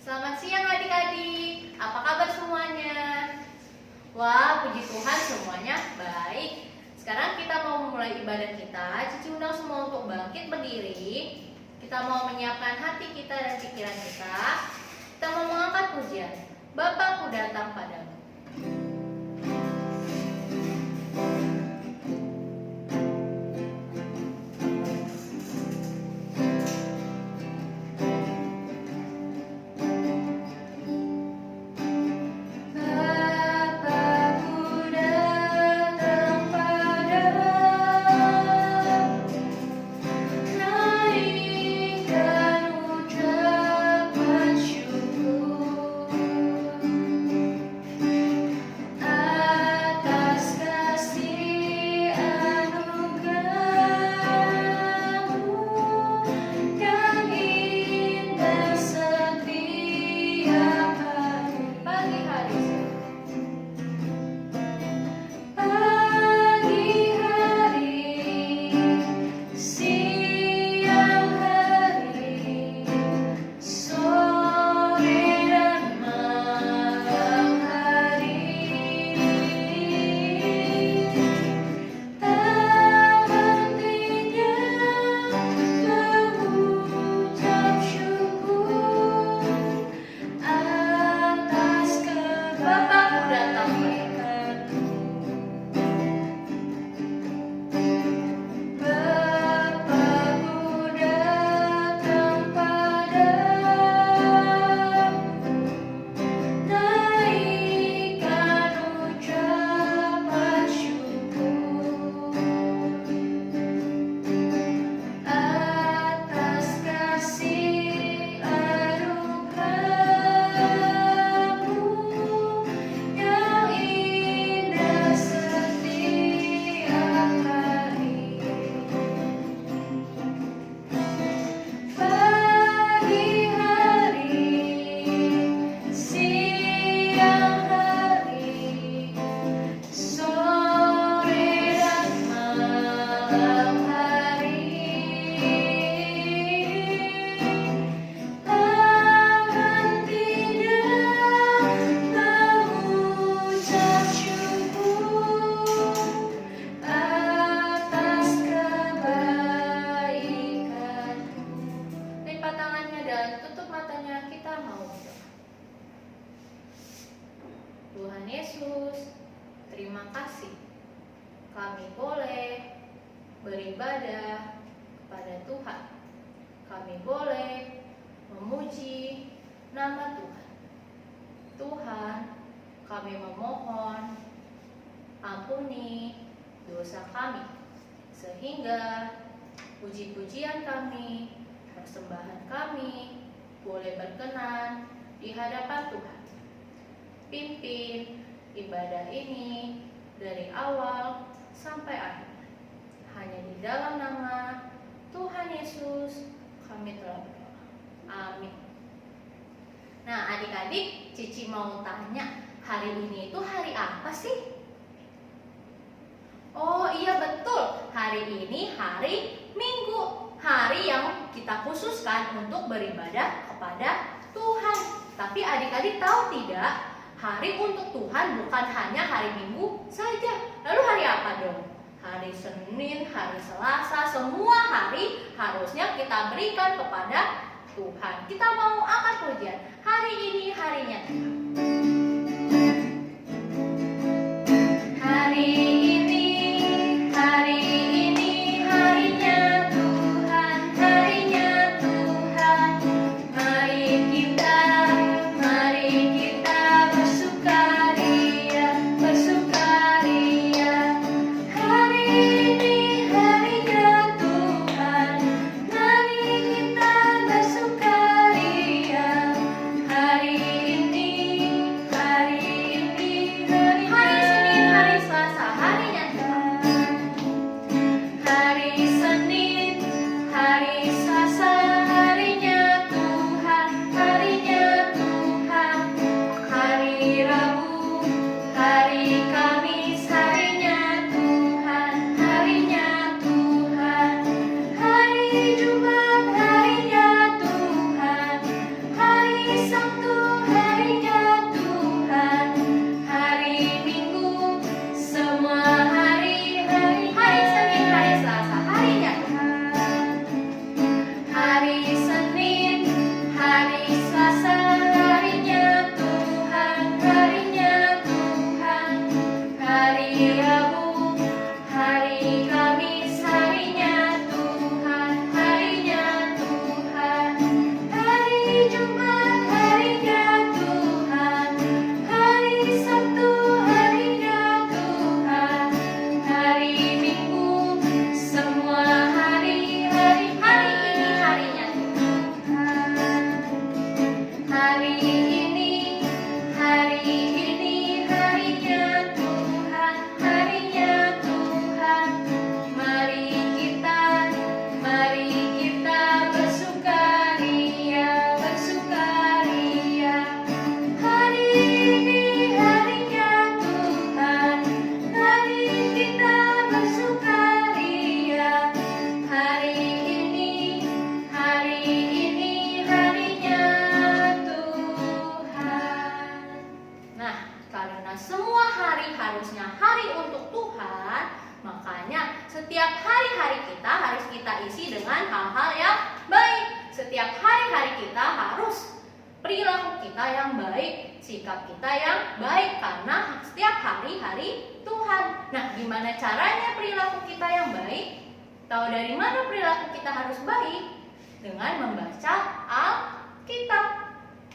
Selamat siang adik-adik, apa kabar semuanya? Wah, puji Tuhan semuanya baik. Sekarang kita mau memulai ibadah kita. Cici undang semua untuk bangkit berdiri. Kita mau menyiapkan hati kita dan pikiran kita. Kita mau mengangkat pujian. Bapakku datang padamu. Tuhan Yesus, terima kasih kami boleh beribadah kepada Tuhan. Kami boleh memuji nama Tuhan. Tuhan, kami memohon ampuni dosa kami, sehingga puji-pujian kami, persembahan kami boleh berkenan di hadapan Tuhan. Pimpin ibadah ini dari awal sampai akhir. Hanya di dalam nama Tuhan Yesus kami telah berdoa. Amin. Nah, adik-adik, Cici mau tanya, hari ini itu hari apa sih? Oh iya betul, hari ini hari Minggu, hari yang kita khususkan untuk beribadah kepada Tuhan. Tapi adik-adik tahu tidak? Hari untuk Tuhan bukan hanya hari Minggu saja. Lalu hari apa dong? Hari Senin, hari Selasa, semua hari harusnya kita berikan kepada Tuhan. Kita mau angkat pujian. Hari ini harinya Tuhan. Hari ini harinya Tuhan, harinya Tuhan. Mari kita bersukaria, bersukaria. Hari ini harinya Tuhan, mari kita bersukaria. Hari ini Setiap hari-hari kita harus kita isi dengan hal-hal yang baik. Setiap hari-hari kita harus perilaku kita yang baik, sikap kita yang baik, karena setiap hari-hari Tuhan. Nah, gimana caranya perilaku kita yang baik? Tahu dari mana perilaku kita harus baik? Dengan membaca Alkitab.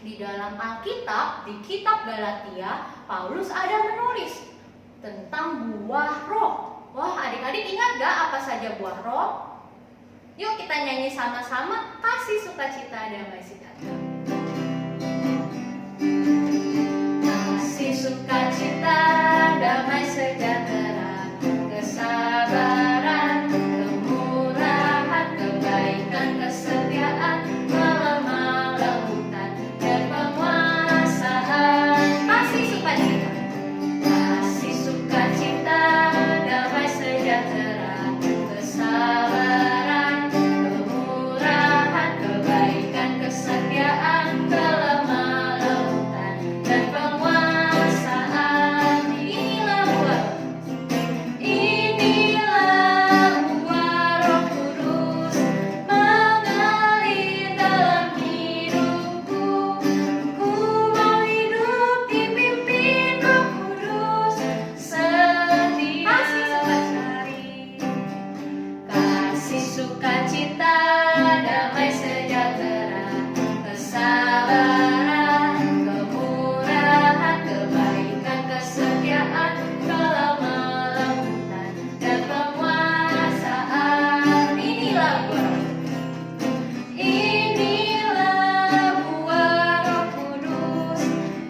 Di dalam Alkitab, di kitab Galatia, Paulus ada menulis tentang buah roh. Wah, adik-adik ingat gak apa saja buah roh? Yuk kita nyanyi sama-sama, kasih, sukacita, damai, sejahtera. Kasih, sukacita, damai, sejahtera, kesabaran, kemurahan, kebaikan, kesetiaan, kelemah lembutan, dan penguasaan. Kasih, sukacita. Kasih, sukacita, damai, sejahtera, kesabaran, kemurahan, kebaikan, kesetiaan, kelemah lembutan, dan penguasaan. Inilah buah Roh Kudus mengalir dalam hidupku. Ku mau hidup dipimpin Roh Kudus setiap hari. Kasih, sukacita, damai, sejahtera, kesabaran, kemurahan, kebaikan, kesetiaan, kelemah lembutan, dan penguasaan. Inilah buah Roh Kudus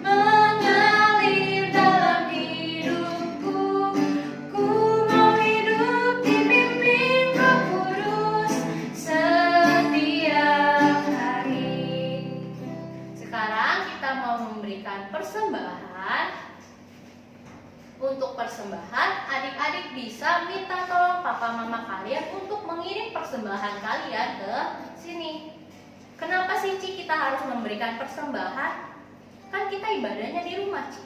mengalir dalam hidupku. Ku mau hidup dipimpin Roh Kudus setiap hari. Sekarang kita mau memberikan persembahan. Untuk persembahan, adik-adik bisa minta tolong papa mama kalian untuk mengirim persembahan kalian ke sini. Kenapa sih, Ci, kita harus memberikan persembahan? Kan kita ibadahnya di rumah, Ci.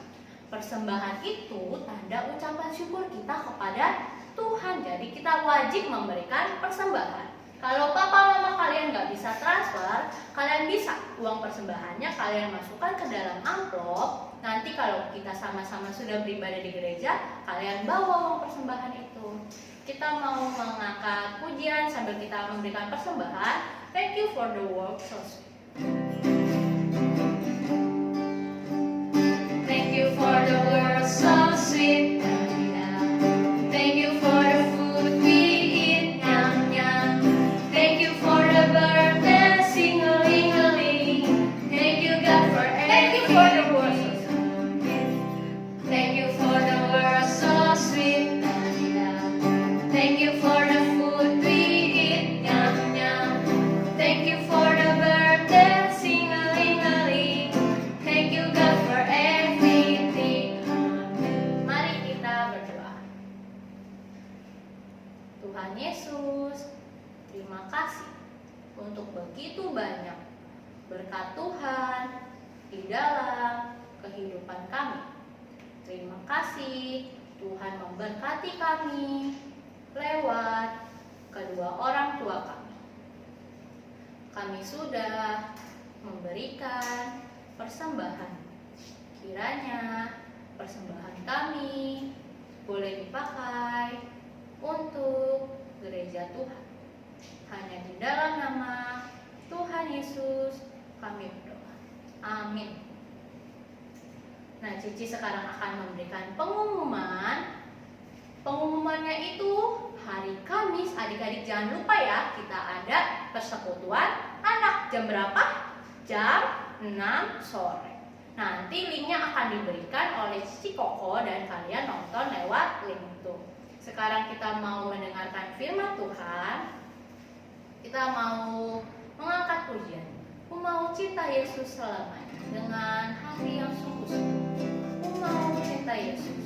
Persembahan itu tanda ucapan syukur kita kepada Tuhan. Jadi kita wajib memberikan persembahan. Kalau papa mama kalian nggak bisa transfer, kalian bisa uang persembahannya kalian masukkan ke dalam amplop. Nanti kalau kita sama-sama sudah beribadah di gereja, kalian bawa uang persembahan itu. Kita mau mengangkat pujian sambil kita memberikan persembahan. Thank you for the work so sweet. Thank you for the world so sweet. Thank you for the food we eat, nyam nyam. Thank you for the bird that sing a ling a ling. Thank you God for the world so sweet. Thank you for the world so sweet. Thank you for the food we eat, nyam nyam. Thank you for the bird that sing a ling a ling. Thank you God for everything. Mari kita berdoa. Tuhan Yesus, terima kasih untuk begitu banyak berkat Tuhan di dalam kehidupan kami. Terima kasih Tuhan memberkati kami lewat kedua orang tua kami. Kami sudah memberikan persembahan. Kiranya persembahan kami boleh dipakai untuk gereja Tuhan. Hanya di dalam nama Tuhan Yesus kami berdoa. Amin. Nah, Cici sekarang akan memberikan pengumuman. Pengumumannya itu hari Kamis. Adik-adik jangan lupa ya, kita ada persekutuan anak. Jam berapa? Jam 6 sore. Nanti linknya akan diberikan oleh Cici Koko dan kalian nonton lewat link itu. Sekarang kita mau mendengarkan firman Tuhan. Kita mau mengangkat pujian. Ku mau cinta Yesus selamanya dengan hati yang sungguh-sungguh. Ku mau cinta Yesus.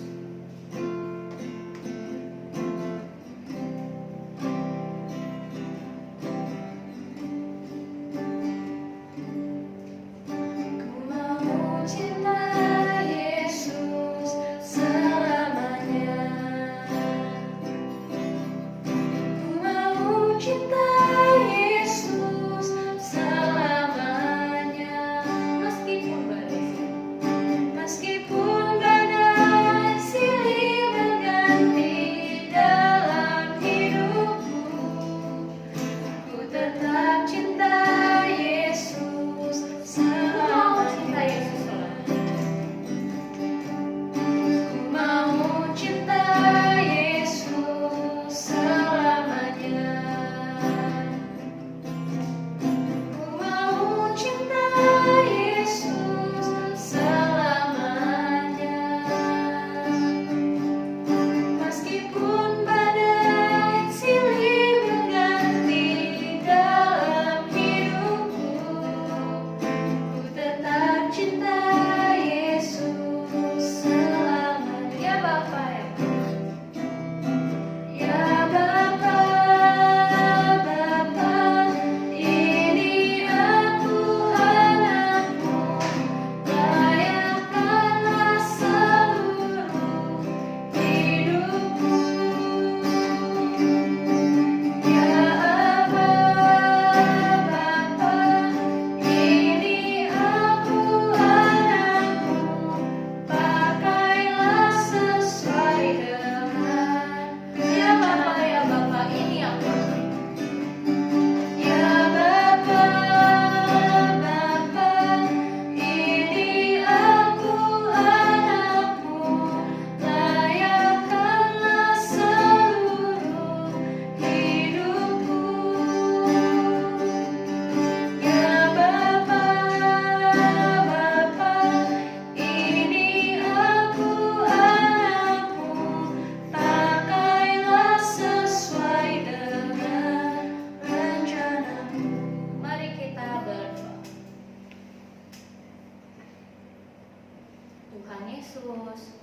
Tuhan Yesus,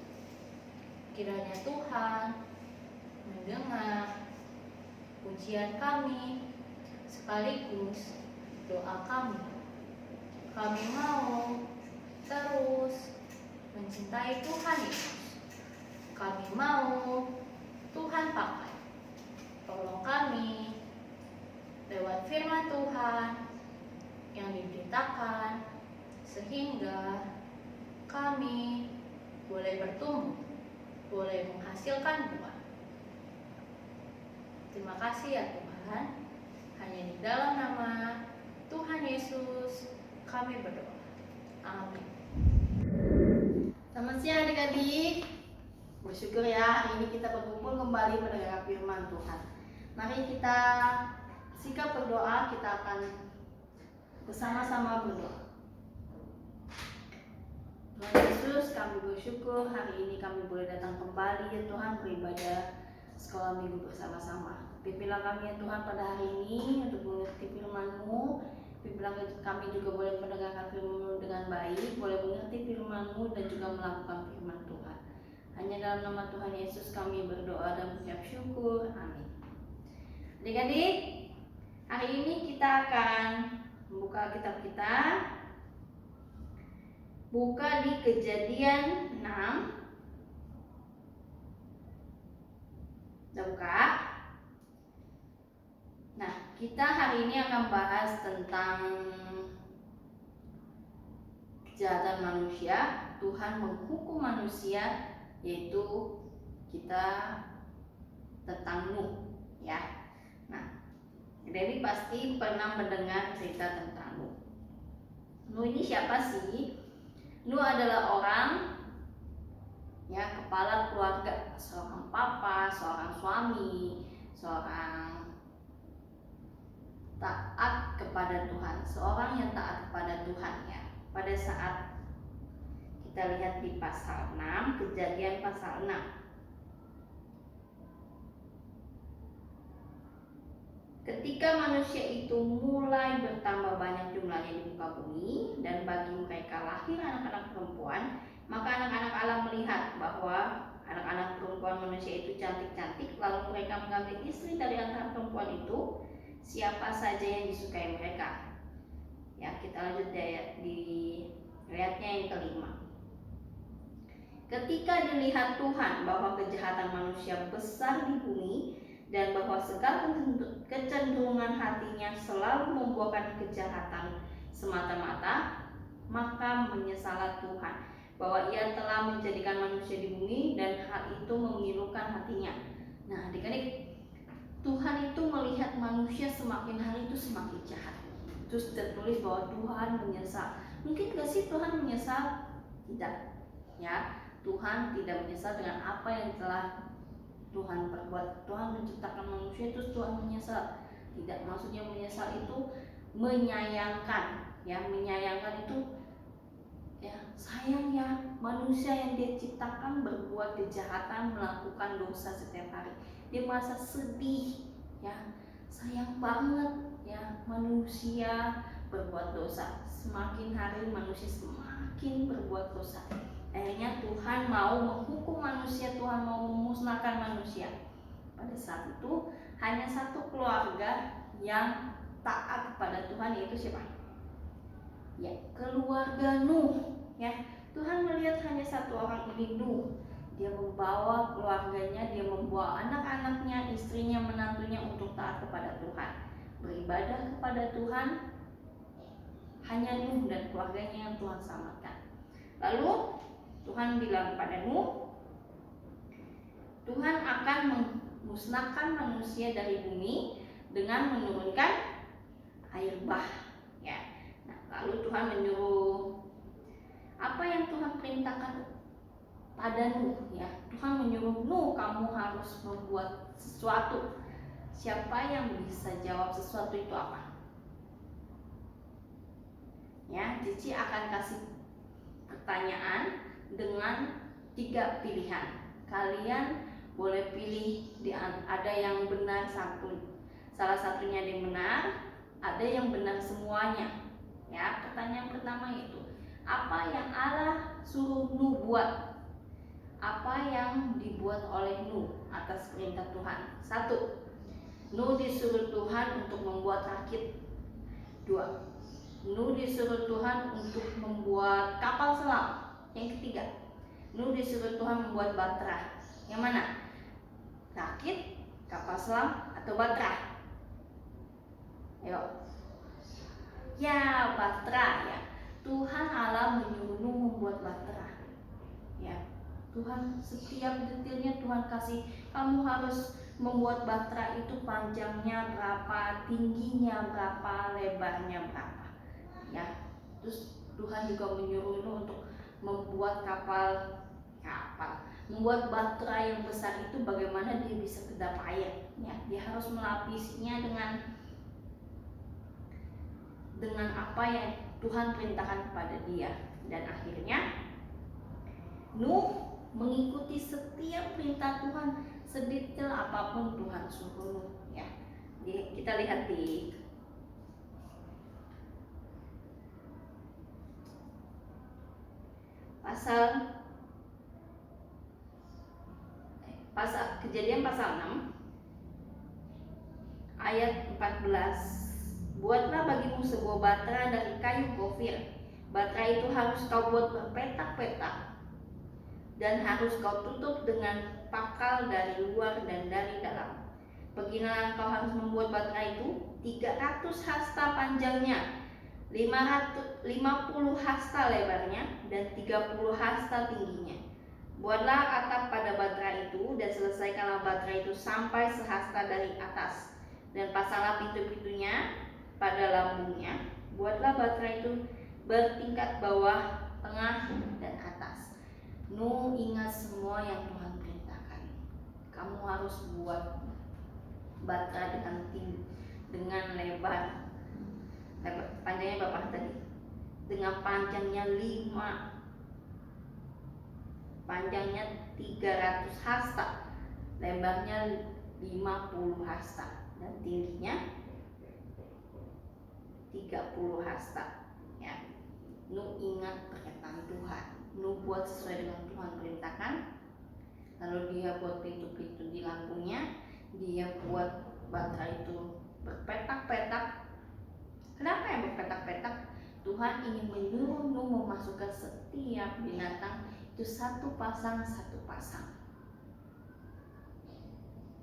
kiranya Tuhan mendengar pujian kami sekaligus doa kami. Kami mau terus mencintai Tuhan Yesus. Kami mau Tuhan pakai. Tolong kami lewat firman Tuhan yang diberitakan sehingga kami boleh bertumbuh, boleh menghasilkan buah. Terima kasih ya Tuhan. Hanya di dalam nama Tuhan Yesus kami berdoa. Amin. Selamat siang adik-adik. Bersyukur ya hari ini kita berkumpul kembali mendengar firman Tuhan. Mari kita sikap berdoa, kita akan bersama-sama berdoa. Tuhan Yesus, kami bersyukur hari ini kami boleh datang kembali ya Tuhan beribadah sekolah minggu bersama-sama. Pimpinlah kami ya Tuhan pada hari ini untuk mengerti firman-Mu. Pimpinlah kami juga boleh mendengarkan firman-Mu dengan baik, boleh mengerti firman-Mu dan juga melakukan firman Tuhan. Hanya dalam nama Tuhan Yesus kami berdoa dan mengucap syukur. Amin. Adik-adik, hari ini kita akan membuka kitab kita. Buka di Kejadian 6. Udah buka? Nah, kita hari ini akan bahas tentang kejahatan manusia. Tuhan menghukum manusia, yaitu kita tentang Nuh, ya. Nah, jadi pasti pernah mendengar cerita tentang Nuh. Nuh ini siapa sih? Nuh adalah orang ya, kepala keluarga, seorang papa, seorang suami, seorang taat kepada Tuhan, seorang yang taat kepada Tuhan ya. pada saat kita lihat di pasal 6, Kejadian pasal 6. Ketika manusia itu mulai bertambah banyak jumlahnya di muka bumi, dan bagi mereka lahir anak-anak perempuan, maka anak-anak Allah melihat bahwa anak-anak perempuan manusia itu cantik-cantik, lalu mereka mengambil istri dari antara perempuan itu, siapa saja yang disukai mereka. Ya, kita lanjut di ayatnya yang kelima. Ketika dilihat Tuhan bahwa kejahatan manusia besar di bumi, dan bahwa segala kecenderungan hatinya selalu membuahkan kejahatan semata-mata, maka menyesallah Tuhan bahwa Ia telah menjadikan manusia di bumi, dan hal itu memilukan hatinya. Nah, adik-adik, Tuhan itu melihat manusia semakin hari itu semakin jahat. Terus tertulis bahwa Tuhan menyesal. Mungkin gak sih Tuhan menyesal? Tidak. Ya, Tuhan tidak menyesal dengan apa yang telah Tuhan perbuat. Tuhan menciptakan manusia terus Tuhan menyesal. Tidak, maksudnya menyesal itu menyayangkan. Ya, menyayangkan itu ya, sayang ya, manusia yang Dia ciptakan berbuat kejahatan, melakukan dosa setiap hari. Dia merasa sedih, ya, sayang banget ya, manusia berbuat dosa. Semakin hari manusia semakin berbuat dosa. Akhirnya Tuhan mau menghukum manusia, Tuhan mau memusnahkan manusia. Pada saat itu hanya satu keluarga yang taat kepada Tuhan, yaitu siapa? Ya, keluarga Nuh. Ya, Tuhan melihat hanya satu orang ini, Nuh. Dia membawa keluarganya, dia membawa anak-anaknya, istrinya, menantunya untuk taat kepada Tuhan, beribadah kepada Tuhan. Hanya Nuh dan keluarganya yang Tuhan selamatkan. Lalu Tuhan bilang pada Nuh, Tuhan akan memusnahkan manusia dari bumi dengan menurunkan air bah. Ya. Nah, lalu Tuhan menyuruh, apa yang Tuhan perintahkan pada Nuh? Ya, Tuhan menyuruh Nuh, kamu harus membuat sesuatu. Siapa yang bisa jawab sesuatu itu apa? Ya, Cici akan kasih pertanyaan dengan 3 pilihan. Kalian boleh pilih, ada yang benar salah satunya ada yang benar, ada yang benar semuanya. Ya, pertanyaan pertama itu, apa yang Allah suruh Nuh buat? Apa yang dibuat oleh Nuh atas perintah Tuhan? 1. Nuh disuruh Tuhan untuk membuat rakit. 2. Nuh disuruh Tuhan untuk membuat kapal selam. Yang ketiga, Nuh disuruh Tuhan membuat bahtera. Yang mana? Rakit, kapal selam, atau bahtera? Ayo. Ya, bahtera ya. Tuhan Allah menyuruh Nuh membuat bahtera. Ya. Tuhan setiap detailnya Tuhan kasih, kamu harus membuat bahtera itu panjangnya berapa, tingginya berapa, lebarnya berapa. Ya. Terus Tuhan juga menyuruh Nuh untuk membuat kapal, membuat bahtera yang besar itu bagaimana dia bisa kedap air. Ya, dia harus melapisinya dengan apa yang Tuhan perintahkan kepada dia. Dan akhirnya Nuh mengikuti setiap perintah Tuhan, sedetail apapun Tuhan suruh Nuh. Ya, kita lihat di Kejadian pasal 6 ayat 14. Buatlah bagimu sebuah bahtera dari kayu gofir. Bahtera itu harus kau buat berpetak-petak dan harus kau tutup dengan pakal dari luar dan dari dalam. Beginilah kau harus membuat bahtera itu: 300 hasta panjangnya, 50 hasta lebarnya, dan 30 hasta tingginya. Buatlah atap pada bahtera itu, dan selesaikanlah bahtera itu sampai sehasta dari atas, dan pasanglah pintu-pintunya pada lambungnya. Buatlah bahtera itu bertingkat bawah, tengah, dan atas. Nuh ingat semua yang Tuhan perintahkan. Kamu harus buat bahtera dengan lebar panjangnya berapa tadi? dengan panjangnya 300 hasta, lebarnya 50 hasta, dan tingginya 30 hasta. Ya, Nuh ingat perkataan Tuhan. Nuh buat sesuai dengan Tuhan perintahkan. Lalu dia buat pintu-pintu di lampunya. Dia buat bata itu berpetak-petak. Kenapa yang berpetak-petak? Tuhan ingin menyuruh Nuh memasukkan setiap binatang itu satu pasang.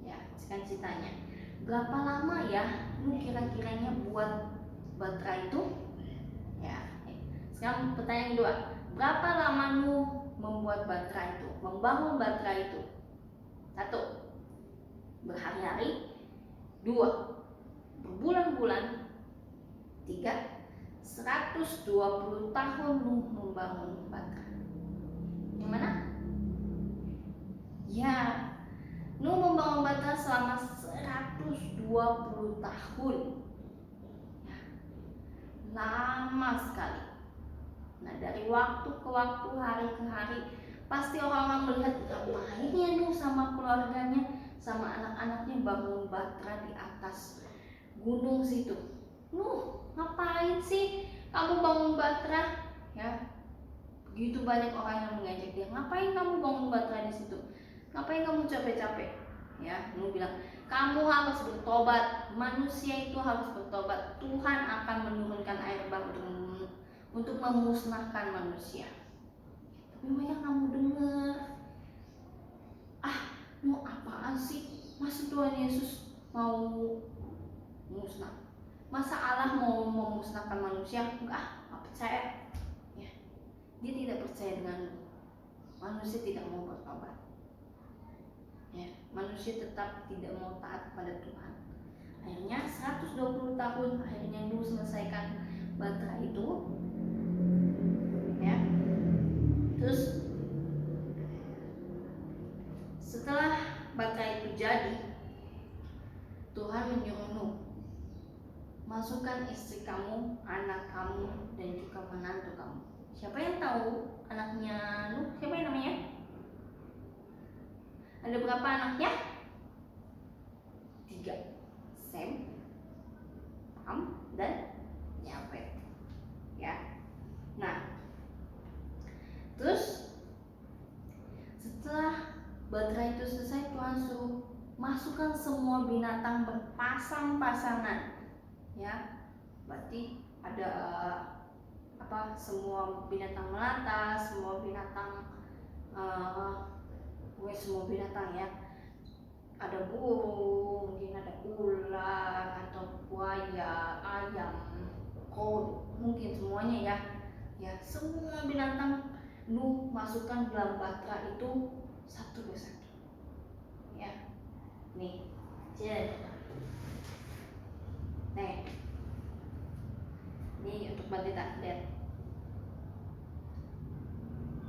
Ya, sekarang ceritanya. Berapa lama ya Nuh kira-kiranya buat bata itu? Ya, sekarang pertanyaan kedua. Berapa lama Nuh membuat bata itu, membangun bata itu? 1. Berhari-hari. 2. Berbulan-bulan. 3. 120 tahun Nuh membangun bata. Yang mana? Ya, Nuh membangun bata selama 120 tahun. Ya, lama sekali. Nah, dari waktu ke waktu, hari ke hari, pasti orang-orang melihat ngapain ya Nuh sama keluarganya, sama anak-anaknya bangun bata di atas gunung situ. Nuh, ngapain sih kamu bangun bata? Ya, begitu banyak orang yang mengajak dia, ngapain kamu bangun bata di situ? Ngapain kamu capek-capek? Ya, Nuh bilang, kamu harus bertobat. Manusia itu harus bertobat. Tuhan akan menurunkan air bah untuk memusnahkan manusia. Tapi mereka nggak mau dengar. Mau apaan sih? Masa Tuhan Yesus mau musnah? Masa Allah mau memusnahkan manusia? Enggak percaya. Ya, dia tidak percaya dengan manusia tidak mau bertobat. Ya, manusia tetap tidak mau taat pada Tuhan. Akhirnya 120 tahun akhirnya Nuh selesaikan bata itu. Ya. Terus setelah bata itu jadi, Tuhan menyuruh Nuh, masukkan istri kamu, anak kamu, dan juga menantu kamu. Siapa yang tahu anaknya Nuh? Siapa yang namanya? Ada berapa anaknya? 3. Sem, Ham, dan Yafet. Ya. Nah, terus setelah bata itu selesai, Tuhan suruh masukkan semua binatang berpasang-pasangan. Ya, berarti ada semua binatang melata, semua binatang semua binatang ya. Ada burung, mungkin ada ular atau buaya, ayam, kodok, mungkin semuanya ya. Ya, semua binatang Nuh masukkan dalam bata itu satu persatu. Ya, nih, nih, ini untuk batita, lihat.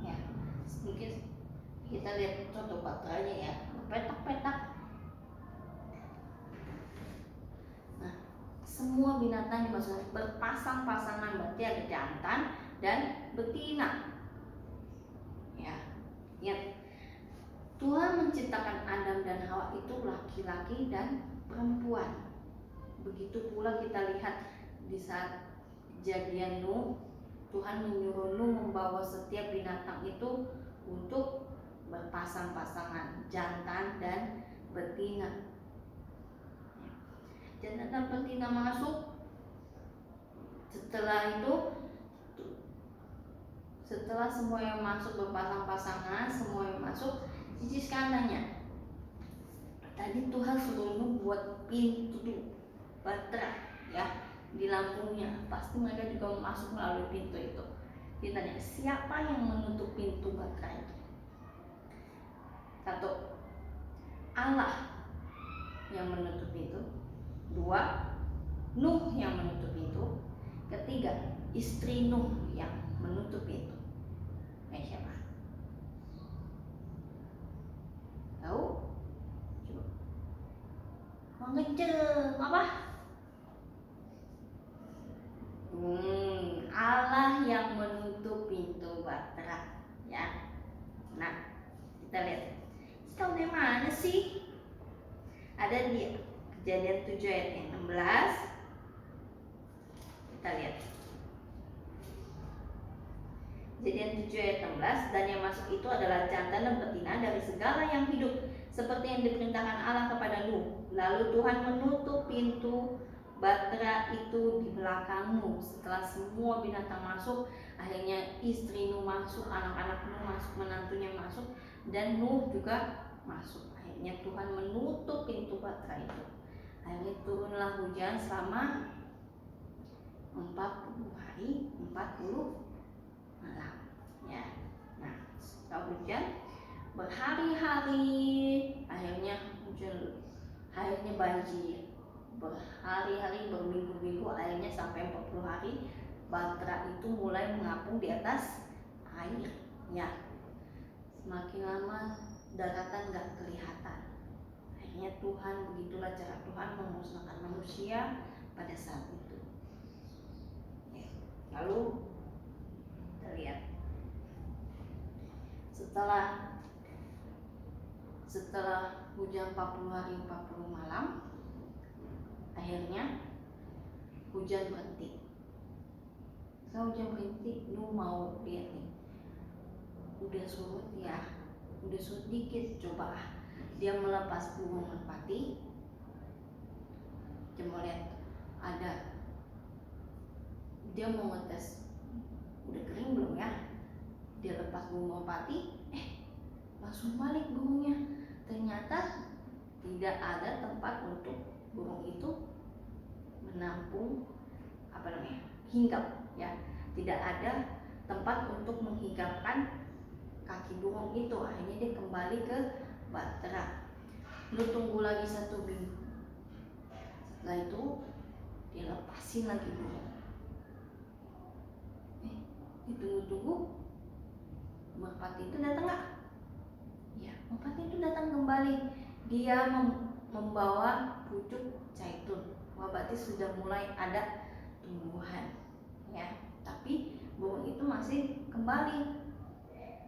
Ya, mungkin kita lihat contoh batanya ya, petak-petak. Nah, semua binatang dimasukkan berpasang-pasangan, berarti ada jantan dan betina. Ya, lihat. Tuhan menciptakan Adam dan Hawa itu laki-laki dan perempuan. Begitu pula kita lihat di saat kejadian Nuh, Tuhan menyuruh Nuh membawa setiap binatang itu untuk berpasang-pasangan, jantan dan betina. Jantan dan betina masuk. Setelah semua yang masuk berpasang-pasangan, semua yang masuk, Cici sekarang nanya, tadi Tuhan suruh Nuh buat pintu bata ya di lampunya, pasti mereka juga masuk melalui pintu itu. Dia tanya, siapa yang menutup pintu bata itu? 1. Allah yang menutup pintu. 2. Nuh yang menutup pintu. 3. Istri Nuh yang menutup pintu. Siapa? Tahu? Coba. Mengenceng apa? Allah Mana sih? Ada di Kejadian 7 ayat yang 16. Kita lihat. Kejadian 7 ayat 16, dan yang masuk itu adalah jantan dan betina dari segala yang hidup, seperti yang diperintahkan Allah kepada Nuh. Lalu Tuhan menutup pintu bahtera itu di belakang Nuh. Setelah semua binatang masuk, akhirnya istri Nuh masuk, anak-anak Nuh masuk, menantunya masuk, dan Nuh juga masuk. Akhirnya Tuhan menutup pintu bahtera itu. Akhirnya turunlah hujan selama 40 hari 40 malam, ya. Nah, setelah hujan berhari-hari, akhirnya hujan, akhirnya banjir, berhari-hari, berminggu-minggu, akhirnya sampai 40 hari bahtera itu mulai mengapung di atas air, ya. Semakin lama daratan gak kelihatan. Akhirnya Tuhan, begitulah cara Tuhan memusnahkan manusia pada saat itu. Ya. Lalu kita lihat, setelah hujan 40 hari 40 malam, akhirnya hujan berhenti. Setelah hujan berhenti, Nuh mau lihat nih, udah surut ya, udah surut dikit, coba dia melepas burung merpati. Coba lihat, ada, dia mau ngetes udah kering belum ya. Dia lepas burung merpati, langsung balik burungnya. Ternyata tidak ada tempat untuk burung itu menampung hinggap, ya. Tidak ada tempat untuk menghinggamkan kaki burung itu. Akhirnya dia kembali ke bahtera. Lu tunggu lagi 1 minggu. Setelah itu dia lepasin lagi burung. Ditunggu-tunggu, merpati itu datang nggak? Ya, merpati itu datang kembali. Dia membawa pucuk zaitun. Berarti sudah mulai ada tumbuhan, ya. Tapi burung itu masih kembali.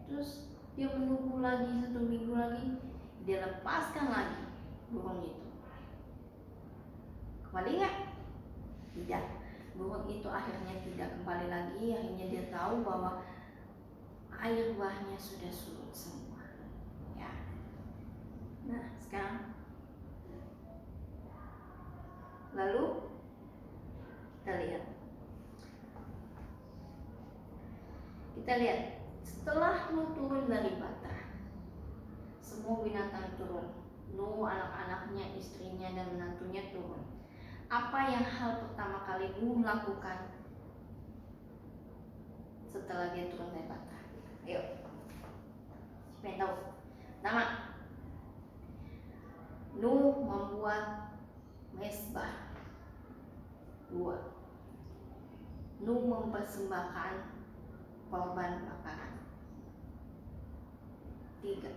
Terus dia menunggu lagi 1 minggu lagi, dia lepaskan lagi burung itu. Kembali nggak? Tidak. Burung itu akhirnya tidak kembali lagi. Akhirnya dia tahu bahwa air bahnya sudah surut semua, ya. Nah, sekarang lalu kita lihat setelah Nuh turun dari bahtera, semua binatang turun. Nuh, anak-anaknya, istrinya, dan menantunya turun. Apa yang hal pertama kali Nuh lakukan setelah dia turun dari bahtera? Ayo, siapa yang tahu? Pertama, Nuh membuat mezbah. 2, Nuh mempersembahkan korban bakaran. 3,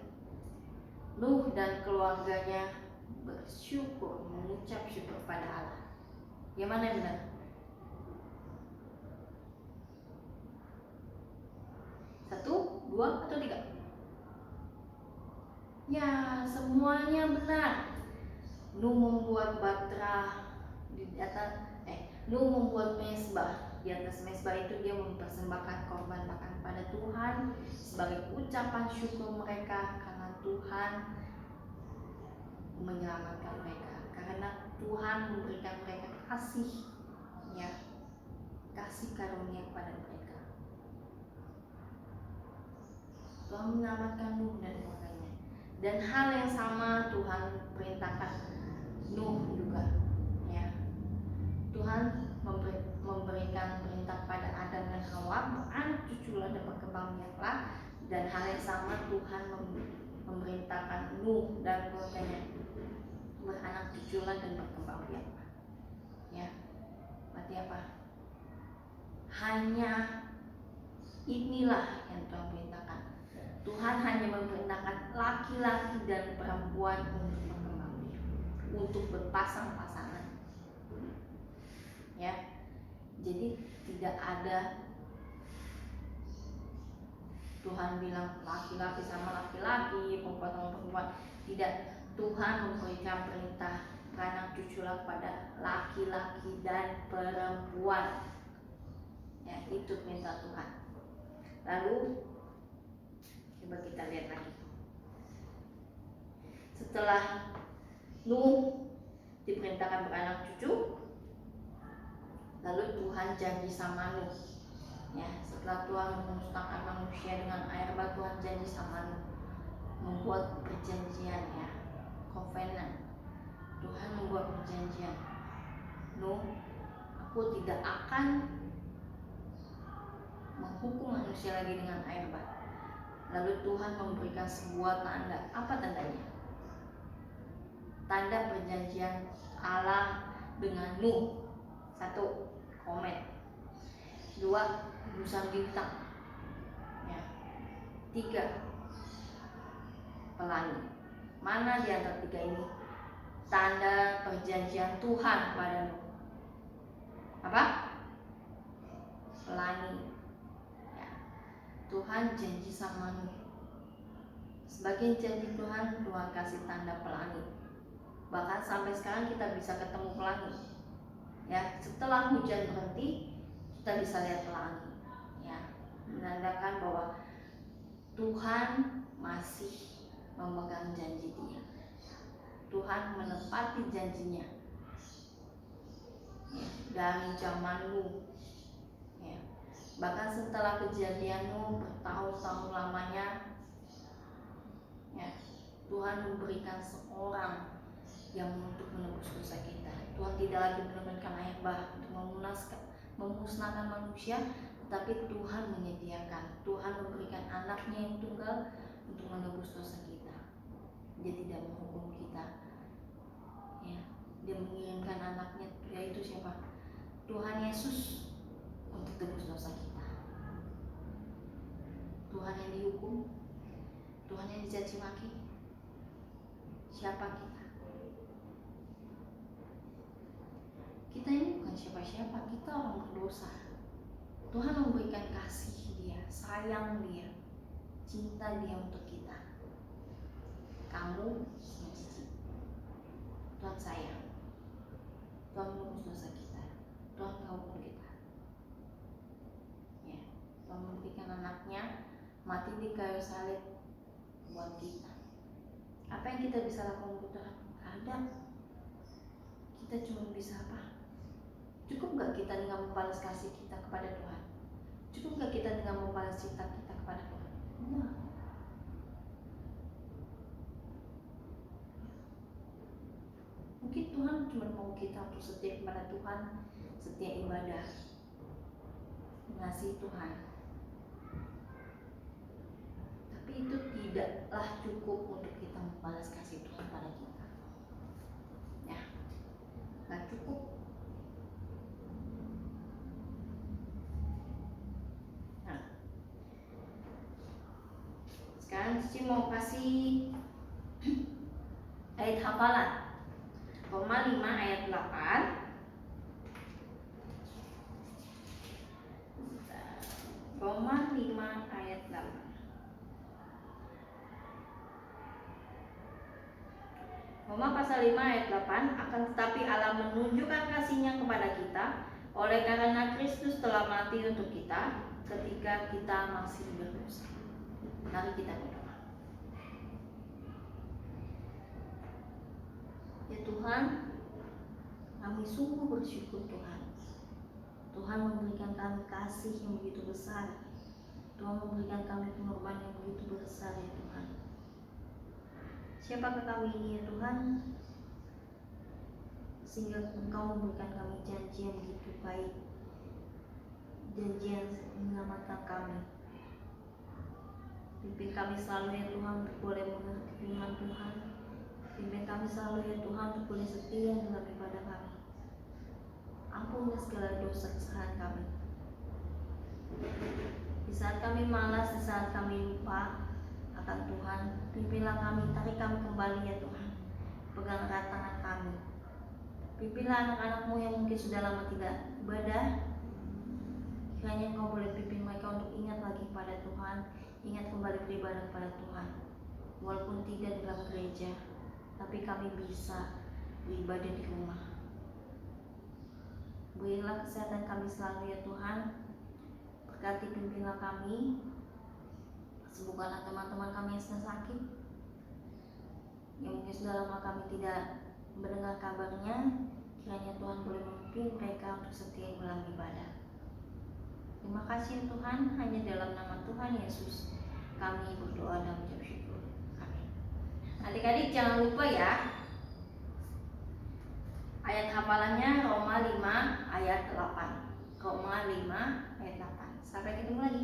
Nuh dan keluarganya bersyukur, mengucap syukur pada Allah. Yang mana yang benar? 1, 2, atau 3? Ya, semuanya benar. Nuh membuat bahtera di atas, Nuh membuat mezbah. Di atas mezbah itu dia mempersembahkan korban bakaran pada Tuhan sebagai ucapan syukur mereka karena Tuhan menyelamatkan mereka, karena Tuhan memberikan mereka kasih, ya, kasih karunia kepada mereka. Tuhan menyelamatkan Nuh dan keluarganya. Dan hal yang sama Tuhan perintahkan Nuh juga, ya. Tuhan memberikan perintah pada Adam dan Hawa, beranak cuculah dan berkembang biaklah. Dan hal yang sama Tuhan memerintahkan Nuh dan keluarganya, beranak cuculah dan berkembang biaklah, ya. Berarti apa? Hanya inilah yang Tuhan perintahkan. Tuhan hanya memerintahkan laki-laki dan perempuan untuk berkembang biak, untuk berpasang-pasangan, ya. Jadi tidak ada Tuhan bilang laki-laki sama laki-laki, perempuan sama perempuan. Tidak, Tuhan memberikan perintah beranak cuculah kepada laki-laki dan perempuan. Ya, itu perintah Tuhan. Lalu coba kita lihat lagi. Setelah Nuh diperintahkan beranak cucu, lalu Tuhan janji sama Nuh. Ya, setelah Tuhan memusnahkan manusia dengan air bah, Tuhan janji sama Nuh, membuat perjanjian, ya, covenant. Tuhan membuat perjanjian. Nuh, aku tidak akan menghukum manusia lagi dengan air bah. Lalu Tuhan memberikan sebuah tanda. Apa tandanya? Tanda perjanjian Allah dengan Nuh. 1, komet. 2, gugusan bintang. Ya. 3, pelangi. Mana di antara 3 ini tanda perjanjian Tuhan kepada Nuh? Apa? Pelangi. Ya. Tuhan janji sama Nuh. Sebagai janji Tuhan, Tuhan kasih tanda pelangi. Bahkan sampai sekarang kita bisa ketemu pelangi. Ya, setelah hujan berhenti, kita bisa lihat pelangi. Ya, menandakan bahwa Tuhan masih memegang janji Dia. Tuhan menepati janjinya. Ya, dari zaman Nuh. Ya, bahkan setelah kejadian Nuh bertahun-tahun lamanya, ya, Tuhan memberikan seorang yang untuk menebus dosa kita. Tuhan tidak lagi menurunkan air bah untuk memusnahkan manusia, tetapi Tuhan menyediakan. Tuhan memberikan anaknya yang tunggal untuk menebus dosa kita. Dia tidak menghukum kita. Ya, Dia mengirimkan anaknya, yaitu siapa? Tuhan Yesus, untuk tebus dosa kita. Tuhan yang dihukum, Tuhan yang dicaci maki. Siapa kita? Kita ini bukan siapa-siapa, kita orang berdosa. Tuhan memberikan kasih Dia, sayang Dia, cinta Dia untuk kita. Kamu sendiri, Tuhan sayang. Tuhan menebus dosa kita. Tuhan menghukum kita. Ya, Tuhan memberikan anaknya mati di kayu salib buat kita. Apa yang kita bisa lakukan untuk Tuhan? Ada. Kita cuma bisa apa? Cukup gak kita dengan membalas kasih kita kepada Tuhan? Cukup gak kita dengan membalas cinta kita kepada Tuhan? Enggak. Mungkin Tuhan cuma mau kita untuk setia kepada Tuhan, setia ibadah, mengasihi Tuhan. Tapi itu tidaklah cukup untuk kita membalas kasih Tuhan pada kita. Ya, gak cukup. Sekarang Cici mau kasih ayat hafalan. Roma 5 ayat 8. Roma 5 ayat 8. Roma pasal 5 ayat 8. Akan tetapi Allah menunjukkan kasih-Nya kepada kita oleh karena Kristus telah mati untuk kita ketika kita masih berdosa. Mari kita berdoa. Ya Tuhan, kami sungguh bersyukur Tuhan. Tuhan memberikan kami kasih yang begitu besar. Tuhan memberikan kami pengorbanan yang begitu besar ya Tuhan. Siapakah kami ini ya Tuhan? Sehingga Engkau memberikan kami janji yang begitu baik. Janji yang menyelamatkan kami. Pimpin kami selalu ya Tuhan untuk boleh mengerti firman Tuhan. Pimpin kami selalu ya Tuhan untuk boleh setia dalam ibadah kami. Ampunilah segala dosa kesalahan kami. Di saat kami malas, di saat kami lupa akan Tuhan, pimpinlah kami, tarik kami kembali ya Tuhan. Pegang erat tangan kami. Pimpinlah anak-anak-Mu yang mungkin sudah lama tidak ibadah. Kiranya Engkau boleh pimpin mereka untuk ingat lagi pada Tuhan. ingat kembali beribadah kepada Tuhan. Walaupun tidak dalam gereja, tapi kami bisa beribadah di rumah. Berilah kesehatan kami selalu ya Tuhan. Berkati pimpinlah kami. Sembuhkanlah teman-teman kami yang sedang sakit, yang mungkin sudah lama kami tidak mendengar kabarnya. Kiranya Tuhan boleh memimpin mereka untuk setia dalam ibadah. Terima kasih ya Tuhan, hanya dalam nama Tuhan Yesus kami berdoa dan mengucap syukur. Amin. Adik-adik jangan lupa ya, ayat hafalannya Roma 5 ayat 8. Roma 5 ayat 8. Sampai ketemu lagi.